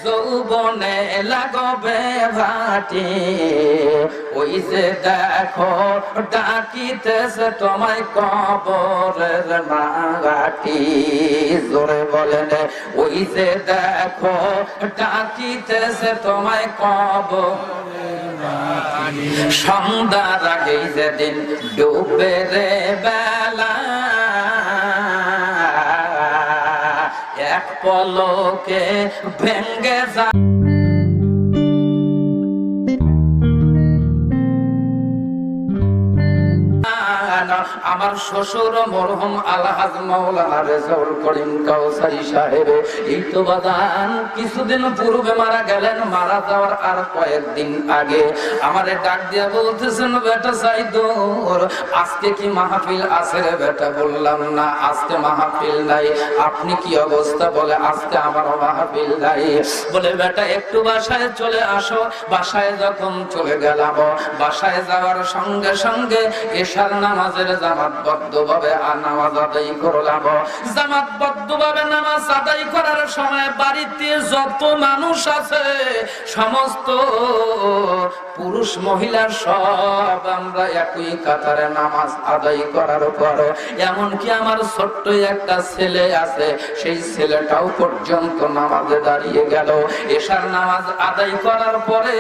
যৌবনে লাগবে ভাটি, ওই যে দেখো ডাকিতেছে তোমায় কবরের মাটি। জোরে বলেন, ওই যে দেখো ডাকিতেছে তোমায় কবরের মাটি। সন্ধ্যার আগেই যেদিন ডুবে রে বেলা, এক পলকে ভেঙ্গে যা। আমার শ্বশুর মরহুম আলহাজ মাওলানা রেজাউল করিম কাউসারী সাহেব এই তো বাদান কিছুদিন পূর্বে মারা গেলেন। মারা যাওয়ার আর কয়েকদিন আগে আমারে ডাক দিয়ে বলতেছেন, বেটা সাইদুর আজকে কি মাহফিল আছে রে বেটা? বললাম না, আজকে মাহফিল নাই। আপনি কি অবস্থা? বলে আজকে আমার মাহফিল নাই। বলে বেটা একটু বাসায় চলে আসো। বাসায় যখন চলে গেলাম, বাসায় যাওয়ার সঙ্গে সঙ্গে এশার নামাজের জামাতবদ্ধভাবে নামাজ আদায় করলাম। জামাতবদ্ধভাবে নামাজ আদায় করার সময় বাড়িতে যত মানুষ আছে সমস্ত পুরুষ মহিলা সব আমরা একই কাতারে নামাজ আদায় করার পর, এমনকি আমার ছোট্ট একটা ছেলে আছে, সেই ছেলেটাও পর্যন্ত নামাজে দাঁড়িয়ে গেল। এশার নামাজ আদায় করার পরে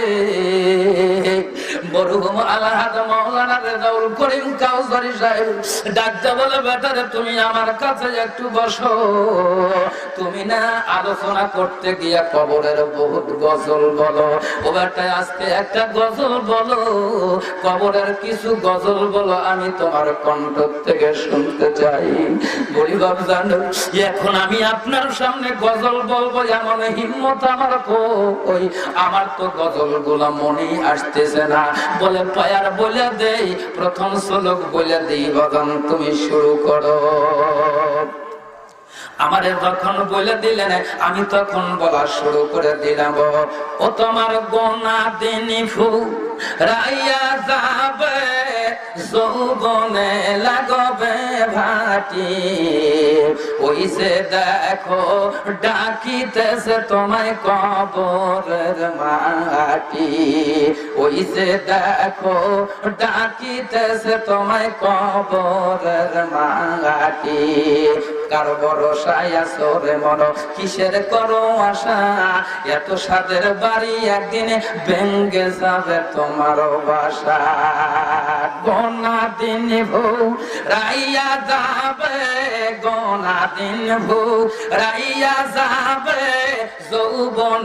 মরহুম আলহাজ মাওলানা রেজাউল করিম কাউসারী সাহেব ডাকতে বলে, বেটারে তুমি আমার কাছে একটু বসো। তুমি না আলোচনা করতে গিয়া কবরের বহুত গজল বলো। ও বেটা আজকে একটা গজল বলো, কবরের কিছু গজল বলো, আমি তোমার কণ্ঠ থেকে শুনতে চাই। বলি বাবজান এখন আমি আপনার সামনে গজল বলবো এমন হিম্মত আমার কই? আমার তো গজল গুলা মনেই আসতেছে না। বলে পায়ার বলে দেই, প্রথম শ্লোক বলে দেই, বাজান তুমি শুরু করো। আমারে যখন বলে দিলেন আমি তখন বলা শুরু করে দিলাম, ও তোমার গোনা দিনী ফু রাইয়া যাবে, যৌবনে লাগবে ভাটি, ওই যে দেখো ডাকিতেছে তোমায় কবরের মাটি, ওই যে দেখো ডাকিতেছে তোমায় কবরের মাটি। কার ভরসায় আছো রে মন, কিসের করো আশা? এত সাদের বাড়ি একদিন ভেঙ্গে যাবে তোমার বাসা। গোনা দিন ভৌ রাইয়া যাবে, গোনা দিন ভৌ রাইয়া যাবে, যৌবন